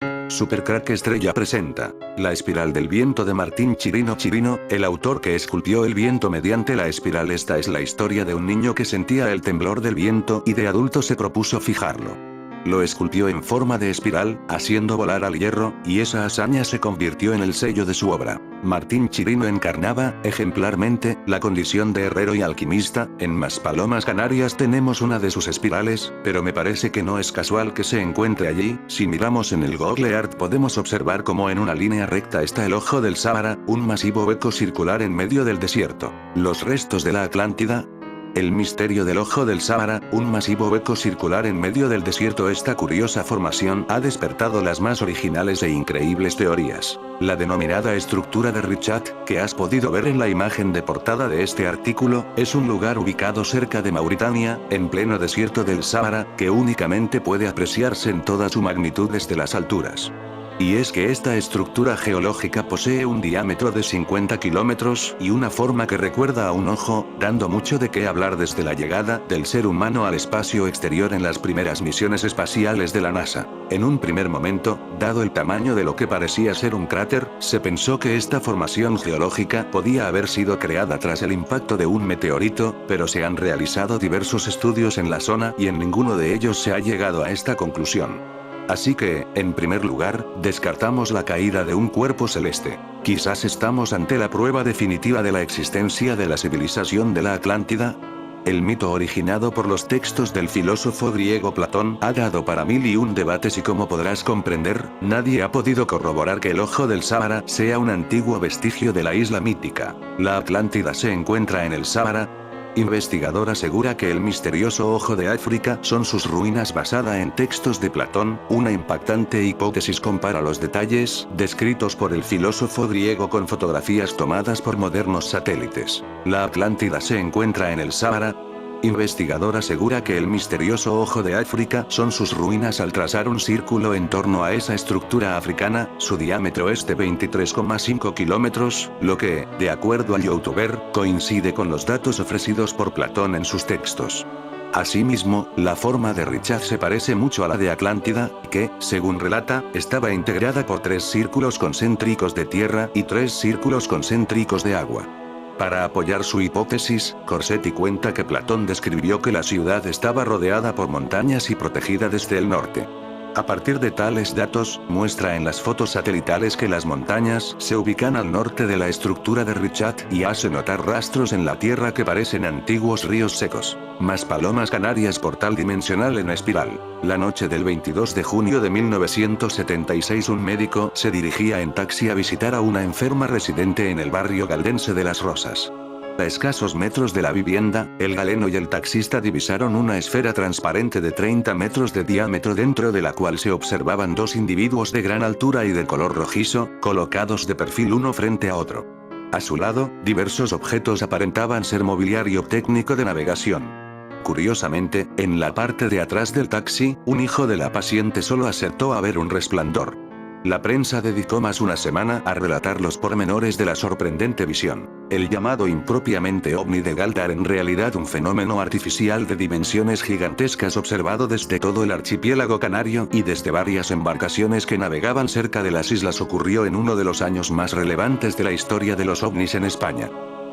Supercrack Estrella presenta La espiral del viento de Martín Chirino Chirino, el autor que esculpió el viento mediante la espiral. Esta es la historia de un niño que sentía el temblor del viento y de adulto se propuso fijarlo. Lo esculpió en forma de espiral, haciendo volar al hierro, y esa hazaña se convirtió en el sello de su obra. Martín Chirino encarnaba, ejemplarmente, la condición de herrero y alquimista. En Maspalomas, Canarias tenemos una de sus espirales, pero me parece que no es casual que se encuentre allí. Si miramos en el Google Earth podemos observar cómo en una línea recta está el Ojo del Sáhara, un masivo hueco circular en medio del desierto. Los restos de la Atlántida. El misterio del Ojo del Sáhara, un masivo hueco circular en medio del desierto. Esta curiosa formación ha despertado las más originales e increíbles teorías. La denominada estructura de Richat, que has podido ver en la imagen de portada de este artículo, es un lugar ubicado cerca de Mauritania, en pleno desierto del Sáhara, que únicamente puede apreciarse en toda su magnitud desde las alturas. Y es que esta estructura geológica posee un diámetro de 50 kilómetros y una forma que recuerda a un ojo, dando mucho de qué hablar desde la llegada del ser humano al espacio exterior en las primeras misiones espaciales de la NASA. En un primer momento, dado el tamaño de lo que parecía ser un cráter, se pensó que esta formación geológica podía haber sido creada tras el impacto de un meteorito, pero se han realizado diversos estudios en la zona y en ninguno de ellos se ha llegado a esta conclusión. Así que, en primer lugar, descartamos la caída de un cuerpo celeste. Quizás estamos ante la prueba definitiva de la existencia de la civilización de la Atlántida. El mito originado por los textos del filósofo griego Platón ha dado para mil y un debates y como podrás comprender, nadie ha podido corroborar que el Ojo del Sáhara sea un antiguo vestigio de la isla mítica. La Atlántida se encuentra en el Sáhara. Investigador asegura que el misterioso Ojo de África son sus ruinas basada en textos de Platón. Una impactante hipótesis compara los detalles descritos por el filósofo griego con fotografías tomadas por modernos satélites. La Atlántida se encuentra en el Sáhara. Investigador asegura que el misterioso Ojo de África son sus ruinas al trazar un círculo en torno a esa estructura africana. Su diámetro es de 23,5 kilómetros, lo que, de acuerdo al youtuber, coincide con los datos ofrecidos por Platón en sus textos. Asimismo, la forma de Richat se parece mucho a la de Atlántida, que, según relata, estaba integrada por 3 círculos concéntricos de tierra y 3 círculos concéntricos de agua. Para apoyar su hipótesis, Corsetti cuenta que Platón describió que la ciudad estaba rodeada por montañas y protegida desde el norte. A partir de tales datos, muestra en las fotos satelitales que las montañas se ubican al norte de la estructura de Richat y hace notar rastros en la tierra que parecen antiguos ríos secos. Maspalomas, Canarias, portal dimensional en espiral. La noche del 22 de junio de 1976 un médico se dirigía en taxi a visitar a una enferma residente en el barrio galdense de Las Rosas. A escasos metros de la vivienda, el galeno y el taxista divisaron una esfera transparente de 30 metros de diámetro dentro de la cual se observaban 2 individuos de gran altura y de color rojizo, colocados de perfil uno frente a otro. A su lado, diversos objetos aparentaban ser mobiliario técnico de navegación. Curiosamente, en la parte de atrás del taxi, un hijo de la paciente solo acertó a ver un resplandor. La prensa dedicó más una semana a relatar los pormenores de la sorprendente visión. El llamado impropiamente ovni de Galdar, en realidad un fenómeno artificial de dimensiones gigantescas observado desde todo el archipiélago canario y desde varias embarcaciones que navegaban cerca de las islas, ocurrió en uno de los años más relevantes de la historia de los ovnis en España.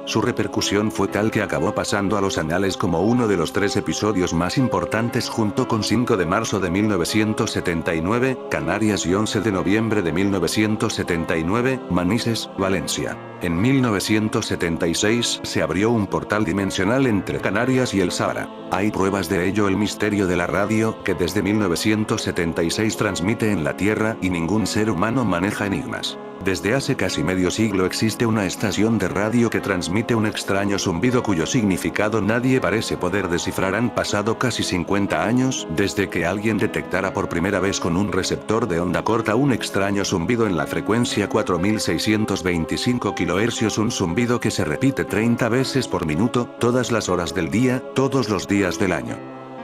Su repercusión fue tal que acabó pasando a los anales como uno de los 3 episodios más importantes junto con 5 de marzo de 1979, Canarias y 11 de noviembre de 1979, Manises, Valencia. En 1976 se abrió un portal dimensional entre Canarias y el Sáhara. Hay pruebas de ello el misterio de la radio, que desde 1976 transmite en la Tierra y ningún ser humano maneja enigmas. Desde hace casi medio siglo existe una estación de radio que transmite un extraño zumbido cuyo significado nadie parece poder descifrar. Han pasado casi 50 años desde que alguien detectara por primera vez con un receptor de onda corta un extraño zumbido en la frecuencia 4625 kHz, un zumbido que se repite 30 veces por minuto, todas las horas del día, todos los días del año.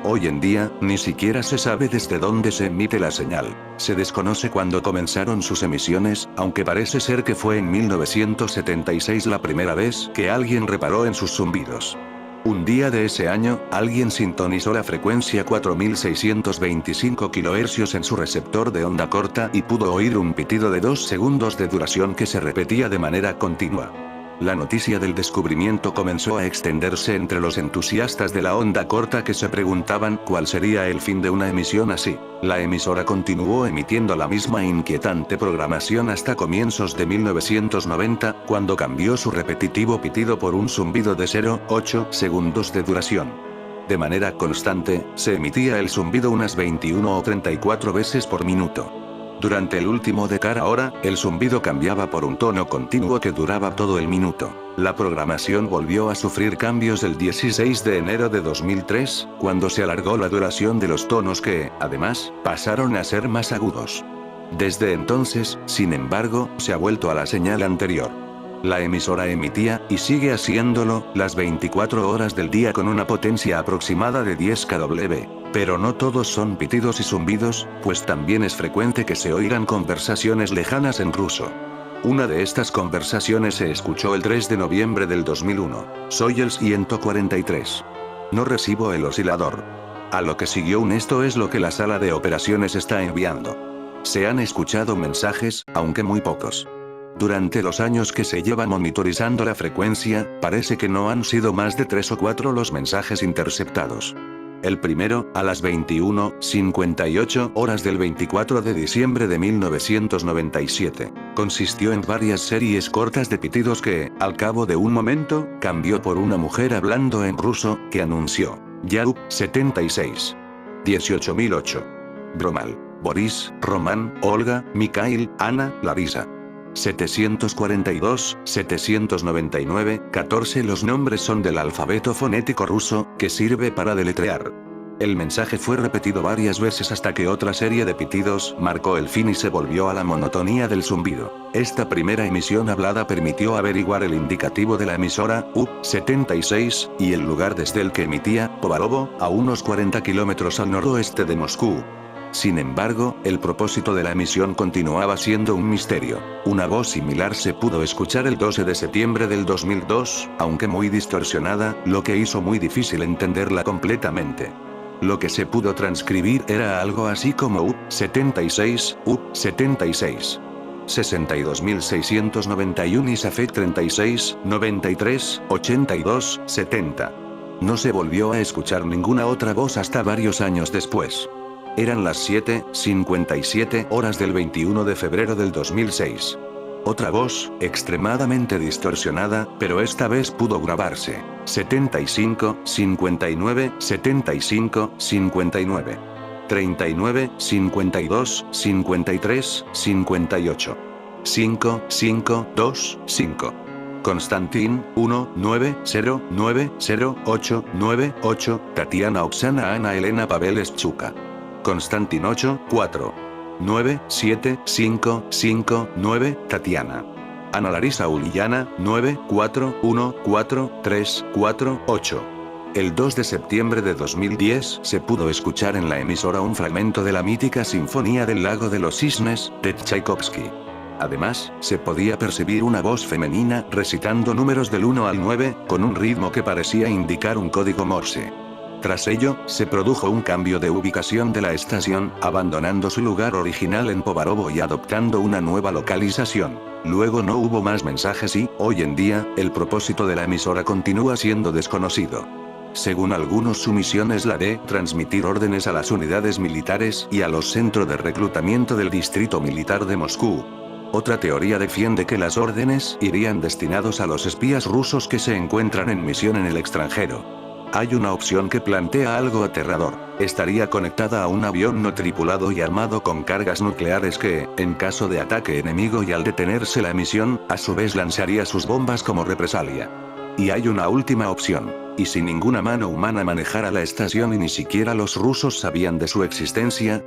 Hoy en día, ni siquiera se sabe desde dónde se emite la señal. Se desconoce cuándo comenzaron sus emisiones, aunque parece ser que fue en 1976 la primera vez que alguien reparó en sus zumbidos. Un día de ese año, alguien sintonizó la frecuencia 4625 kHz en su receptor de onda corta y pudo oír un pitido de 2 segundos de duración que se repetía de manera continua. La noticia del descubrimiento comenzó a extenderse entre los entusiastas de la onda corta que se preguntaban cuál sería el fin de una emisión así. La emisora continuó emitiendo la misma inquietante programación hasta comienzos de 1990, cuando cambió su repetitivo pitido por un zumbido de 0,8 segundos de duración. De manera constante, se emitía el zumbido unas 21 o 34 veces por minuto. Durante el último de cada hora, el zumbido cambiaba por un tono continuo que duraba todo el minuto. La programación volvió a sufrir cambios el 16 de enero de 2003, cuando se alargó la duración de los tonos que, además, pasaron a ser más agudos. Desde entonces, sin embargo, se ha vuelto a la señal anterior. La emisora emitía, y sigue haciéndolo, las 24 horas del día con una potencia aproximada de 10 kW. Pero no todos son pitidos y zumbidos, pues también es frecuente que se oigan conversaciones lejanas en ruso. Una de estas conversaciones se escuchó el 3 de noviembre del 2001. Soy el 143. No recibo el oscilador. A lo que siguió un esto es lo que la sala de operaciones está enviando. Se han escuchado mensajes, aunque muy pocos. Durante los años que se lleva monitorizando la frecuencia, parece que no han sido más de 3 o 4 los mensajes interceptados. El primero, a las 21:58 horas del 24 de diciembre de 1997, consistió en varias series cortas de pitidos que, al cabo de un momento, cambió por una mujer hablando en ruso, que anunció: Yau, 76. 18008. Bromal, Boris, Román, Olga, Mikhail, Ana, Larisa. 742, 799, 14. Los nombres son del alfabeto fonético ruso, que sirve para deletrear. El mensaje fue repetido varias veces hasta que otra serie de pitidos marcó el fin y se volvió a la monotonía del zumbido. Esta primera emisión hablada permitió averiguar el indicativo de la emisora, U-76, y el lugar desde el que emitía, Povarovo, a unos 40 kilómetros al noroeste de Moscú. Sin embargo, el propósito de la emisión continuaba siendo un misterio. Una voz similar se pudo escuchar el 12 de septiembre del 2002, aunque muy distorsionada, lo que hizo muy difícil entenderla completamente. Lo que se pudo transcribir era algo así como U-76, U-76. 62.691 Isafet 36, 93, 82, 70. No se volvió a escuchar ninguna otra voz hasta varios años después. Eran las 7:57 horas del 21 de febrero del 2006. Otra voz, extremadamente distorsionada, pero esta vez pudo grabarse. 75, 59, 75, 59. 39, 52, 53, 58. 5, 5, 2, 5. Konstantin, 1, 9, 0, 9, 0, 8, 9, 8, Tatiana Oksana Ana Elena Pavel Eschuka. Konstantin 8, 4. 9, 7, 5, 5, 9, Tatiana. Ana Larisa Uliana, 9, 4, 1, 4, 3, 4, 8. El 2 de septiembre de 2010 se pudo escuchar en la emisora un fragmento de la mítica Sinfonía del Lago de los Cisnes, de Tchaikovsky. Además, se podía percibir una voz femenina recitando números del 1 al 9, con un ritmo que parecía indicar un código Morse. Tras ello, se produjo un cambio de ubicación de la estación, abandonando su lugar original en Povarovo y adoptando una nueva localización. Luego no hubo más mensajes y, hoy en día, el propósito de la emisora continúa siendo desconocido. Según algunos, su misión es la de transmitir órdenes a las unidades militares y a los centros de reclutamiento del Distrito Militar de Moscú. Otra teoría defiende que las órdenes irían destinados a los espías rusos que se encuentran en misión en el extranjero. Hay una opción que plantea algo aterrador. Estaría conectada a un avión no tripulado y armado con cargas nucleares que, en caso de ataque enemigo y al detenerse la emisión, a su vez lanzaría sus bombas como represalia. Y hay una última opción. ¿Y si ninguna mano humana manejara la estación y ni siquiera los rusos sabían de su existencia?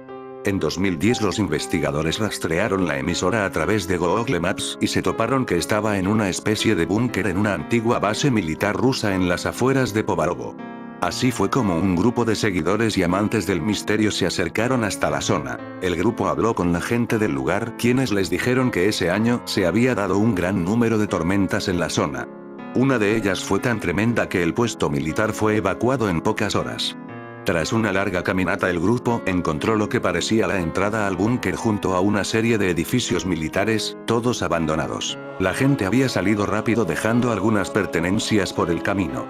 En 2010 los investigadores rastrearon la emisora a través de Google Maps y se toparon que estaba en una especie de búnker en una antigua base militar rusa en las afueras de Povarovo. Así fue como un grupo de seguidores y amantes del misterio se acercaron hasta la zona. El grupo habló con la gente del lugar, quienes les dijeron que ese año se había dado un gran número de tormentas en la zona. Una de ellas fue tan tremenda que el puesto militar fue evacuado en pocas horas. Tras una larga caminata el grupo encontró lo que parecía la entrada al búnker junto a una serie de edificios militares, todos abandonados. La gente había salido rápido dejando algunas pertenencias por el camino.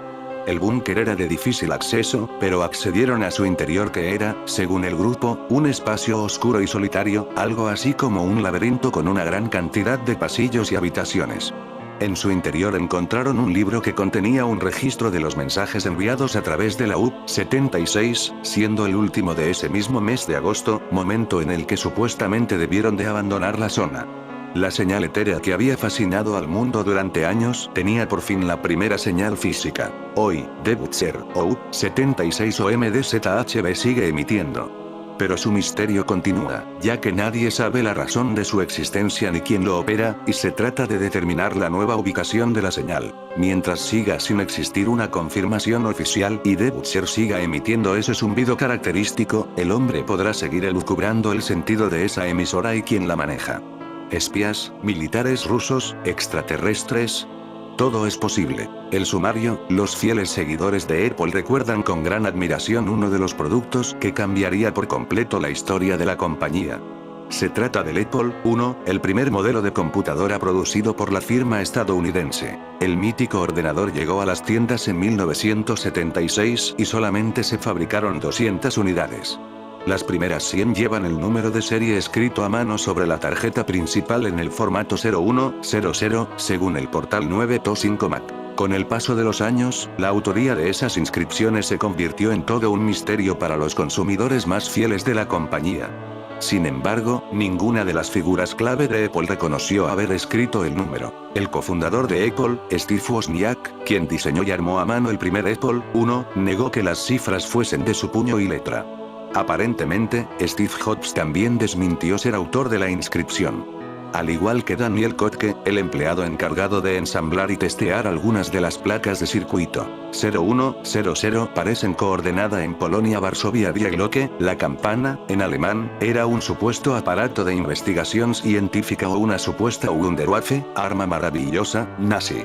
El búnker era de difícil acceso, pero accedieron a su interior que era, según el grupo, un espacio oscuro y solitario, algo así como un laberinto con una gran cantidad de pasillos y habitaciones. En su interior encontraron un libro que contenía un registro de los mensajes enviados a través de la UP-76, siendo el último de ese mismo mes de agosto, momento en el que supuestamente debieron de abandonar la zona. La señal etérea que había fascinado al mundo durante años tenía por fin la primera señal física. Hoy, The Butcher, o UP-76 o MDZHB sigue emitiendo. Pero su misterio continúa, ya que nadie sabe la razón de su existencia ni quién lo opera, y se trata de determinar la nueva ubicación de la señal. Mientras siga sin existir una confirmación oficial y The Butcher siga emitiendo ese zumbido característico, el hombre podrá seguir elucubrando el sentido de esa emisora y quién la maneja. ¿Espías, militares rusos, extraterrestres? Todo es posible. El sumario, los fieles seguidores de Apple recuerdan con gran admiración uno de los productos que cambiaría por completo la historia de la compañía. Se trata del Apple I, el primer modelo de computadora producido por la firma estadounidense. El mítico ordenador llegó a las tiendas en 1976 y solamente se fabricaron 200 unidades. Las primeras 100 llevan el número de serie escrito a mano sobre la tarjeta principal en el formato 0100, según el portal 9to5Mac. Con el paso de los años, la autoría de esas inscripciones se convirtió en todo un misterio para los consumidores más fieles de la compañía. Sin embargo, ninguna de las figuras clave de Apple reconoció haber escrito el número. El cofundador de Apple, Steve Wozniak, quien diseñó y armó a mano el primer Apple I, negó que las cifras fuesen de su puño y letra. Aparentemente, Steve Jobs también desmintió ser autor de la inscripción. Al igual que Daniel Kotke, el empleado encargado de ensamblar y testear algunas de las placas de circuito 0100 parecen coordenada en Polonia Varsovia Die Glocke, la campana, en alemán, era un supuesto aparato de investigación científica o una supuesta Wunderwaffe, arma maravillosa, nazi.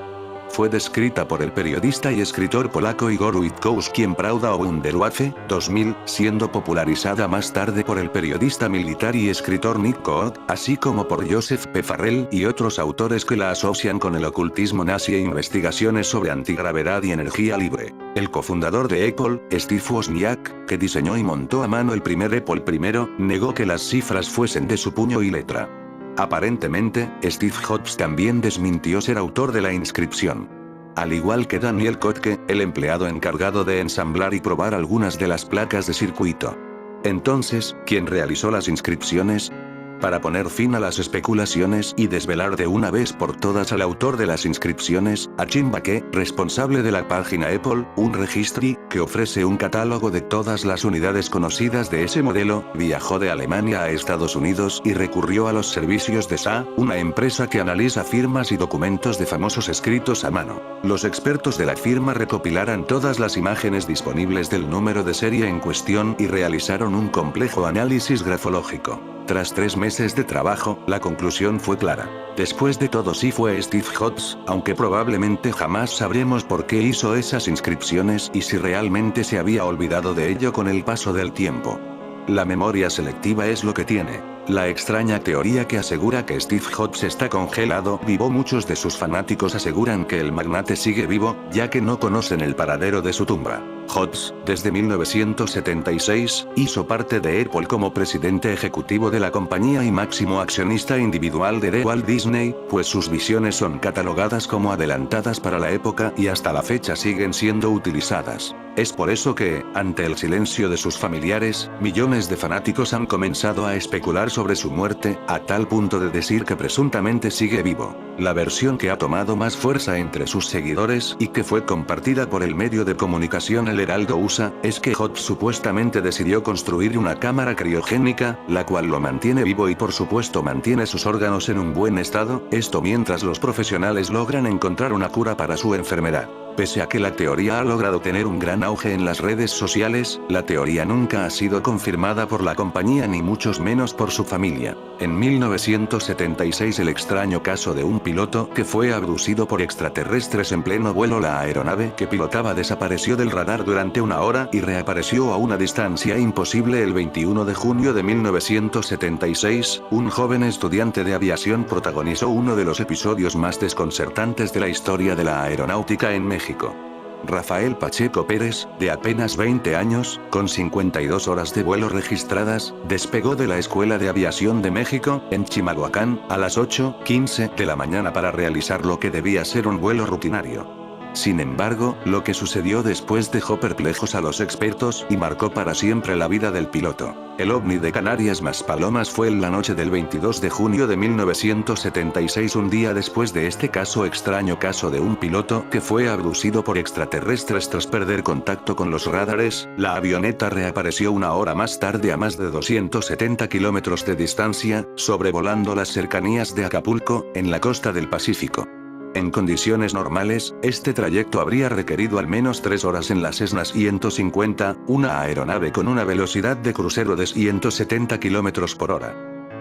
Fue descrita por el periodista y escritor polaco Igor Witkowski en Prawda o Wunderwaffe, 2000, siendo popularizada más tarde por el periodista militar y escritor Nick Cook, así como por Joseph P. Farrell y otros autores que la asocian con el ocultismo nazi e investigaciones sobre antigravedad y energía libre. El cofundador de Apple, Steve Wozniak, que diseñó y montó a mano el primer Apple I, negó que las cifras fuesen de su puño y letra. Aparentemente, Steve Jobs también desmintió ser autor de la inscripción. Al igual que Daniel Kotke, el empleado encargado de ensamblar y probar algunas de las placas de circuito. Entonces, ¿quién realizó las inscripciones? Para poner fin a las especulaciones y desvelar de una vez por todas al autor de las inscripciones, a Jim Bakke, responsable de la página Apple, un registry, que ofrece un catálogo de todas las unidades conocidas de ese modelo, viajó de Alemania a Estados Unidos y recurrió a los servicios de SA, una empresa que analiza firmas y documentos de famosos escritos a mano. Los expertos de la firma recopilaron todas las imágenes disponibles del número de serie en cuestión y realizaron un complejo análisis grafológico. Tras 3 meses de trabajo, la conclusión fue clara. Después de todo sí fue Steve Jobs, aunque probablemente jamás sabremos por qué hizo esas inscripciones y si realmente se había olvidado de ello con el paso del tiempo. La memoria selectiva es lo que tiene. La extraña teoría que asegura que Steve Jobs está congelado vivo. Muchos de sus fanáticos aseguran que el magnate sigue vivo, ya que no conocen el paradero de su tumba. Jobs, desde 1976, hizo parte de Apple como presidente ejecutivo de la compañía y máximo accionista individual de Walt Disney, pues sus visiones son catalogadas como adelantadas para la época y hasta la fecha siguen siendo utilizadas. Es por eso que, ante el silencio de sus familiares, millones de fanáticos han comenzado a especular sobre su muerte, a tal punto de decir que presuntamente sigue vivo. La versión que ha tomado más fuerza entre sus seguidores y que fue compartida por el medio de comunicación El Heraldo USA, es que Jobs supuestamente decidió construir una cámara criogénica, la cual lo mantiene vivo y por supuesto mantiene sus órganos en un buen estado, esto mientras los profesionales logran encontrar una cura para su enfermedad. Pese a que la teoría ha logrado tener un gran auge en las redes sociales, la teoría nunca ha sido confirmada por la compañía ni mucho menos por su familia. En 1976 el extraño caso de un piloto que fue abducido por extraterrestres en pleno vuelo. La aeronave que pilotaba desapareció del radar durante una hora y reapareció a una distancia imposible el 21 de junio de 1976. Un joven estudiante de aviación protagonizó uno de los episodios más desconcertantes de la historia de la aeronáutica en México. Rafael Pacheco Pérez, de apenas 20 años, con 52 horas de vuelo registradas, despegó de la Escuela de Aviación de México, en Chimalhuacán, a las 8:15 de la mañana para realizar lo que debía ser un vuelo rutinario. Sin embargo, lo que sucedió después dejó perplejos a los expertos y marcó para siempre la vida del piloto. El ovni de Canarias Maspalomas fue en la noche del 22 de junio de 1976, un día después de este extraño caso de un piloto que fue abducido por extraterrestres tras perder contacto con los radares. La avioneta reapareció una hora más tarde a más de 270 kilómetros de distancia, sobrevolando las cercanías de Acapulco, en la costa del Pacífico. En condiciones normales, este trayecto habría requerido al menos 3 horas en la Cessna 150, una aeronave con una velocidad de crucero de 170 km por hora.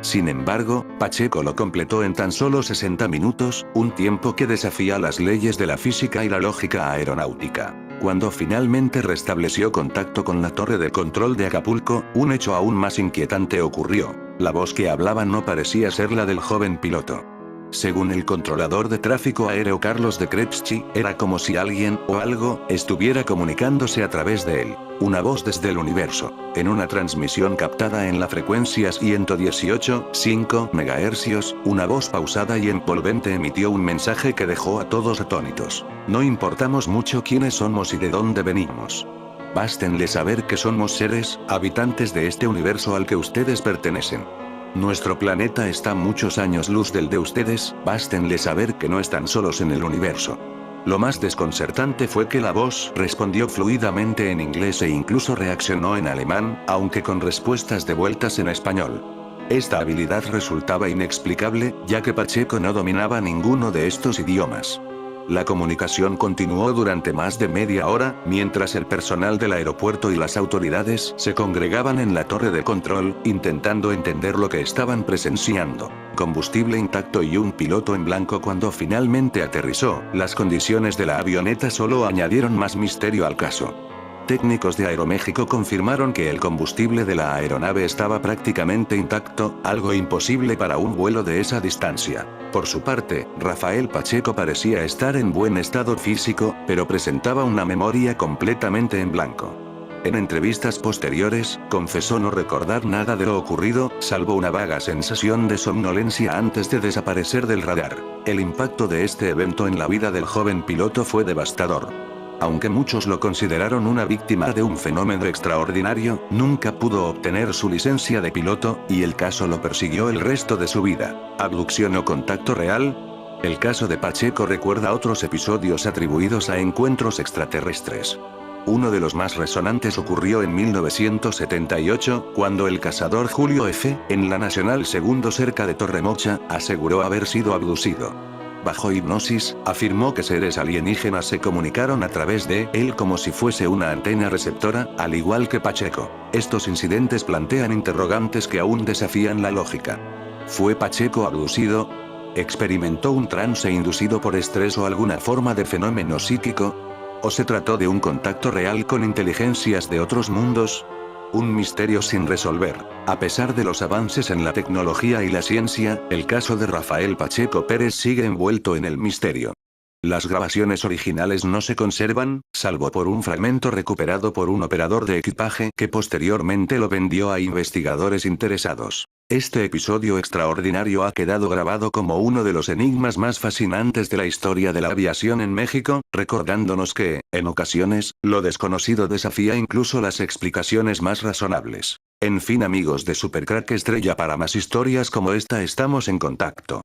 Sin embargo, Pacheco lo completó en tan solo 60 minutos, un tiempo que desafía las leyes de la física y la lógica aeronáutica. Cuando finalmente restableció contacto con la torre de control de Acapulco, un hecho aún más inquietante ocurrió. La voz que hablaba no parecía ser la del joven piloto. Según el controlador de tráfico aéreo Carlos de Crespchi, era como si alguien, o algo, estuviera comunicándose a través de él. Una voz desde el universo. En una transmisión captada en la frecuencia 118,5 MHz, una voz pausada y envolvente emitió un mensaje que dejó a todos atónitos. No importamos mucho quiénes somos y de dónde venimos. Bástenle saber que somos seres, habitantes de este universo al que ustedes pertenecen. Nuestro planeta está muchos años luz del de ustedes, bástenle saber que no están solos en el universo. Lo más desconcertante fue que la voz respondió fluidamente en inglés e incluso reaccionó en alemán, aunque con respuestas devueltas en español. Esta habilidad resultaba inexplicable, ya que Pacheco no dominaba ninguno de estos idiomas. La comunicación continuó durante más de media hora, mientras el personal del aeropuerto y las autoridades se congregaban en la torre de control, intentando entender lo que estaban presenciando. Combustible intacto y un piloto en blanco cuando finalmente aterrizó. Las condiciones de la avioneta solo añadieron más misterio al caso. Técnicos de Aeroméxico confirmaron que el combustible de la aeronave estaba prácticamente intacto, algo imposible para un vuelo de esa distancia. Por su parte, Rafael Pacheco parecía estar en buen estado físico, pero presentaba una memoria completamente en blanco. En entrevistas posteriores, confesó no recordar nada de lo ocurrido, salvo una vaga sensación de somnolencia antes de desaparecer del radar. El impacto de este evento en la vida del joven piloto fue devastador. Aunque muchos lo consideraron una víctima de un fenómeno extraordinario, nunca pudo obtener su licencia de piloto, y el caso lo persiguió el resto de su vida. ¿Abducción o contacto real? El caso de Pacheco recuerda otros episodios atribuidos a encuentros extraterrestres. Uno de los más resonantes ocurrió en 1978, cuando el cazador Julio F., en la Nacional Segundo cerca de Torremocha, aseguró haber sido abducido. Bajo hipnosis, afirmó que seres alienígenas se comunicaron a través de él como si fuese una antena receptora, al igual que Pacheco. Estos incidentes plantean interrogantes que aún desafían la lógica. ¿Fue Pacheco abducido? ¿Experimentó un trance inducido por estrés o alguna forma de fenómeno psíquico? ¿O se trató de un contacto real con inteligencias de otros mundos? Un misterio sin resolver. A pesar de los avances en la tecnología y la ciencia, el caso de Rafael Pacheco Pérez sigue envuelto en el misterio. Las grabaciones originales no se conservan, salvo por un fragmento recuperado por un operador de equipaje que posteriormente lo vendió a investigadores interesados. Este episodio extraordinario ha quedado grabado como uno de los enigmas más fascinantes de la historia de la aviación en México, recordándonos que, en ocasiones, lo desconocido desafía incluso las explicaciones más razonables. En fin amigos de Supercrack Estrella, para más historias como esta estamos en contacto.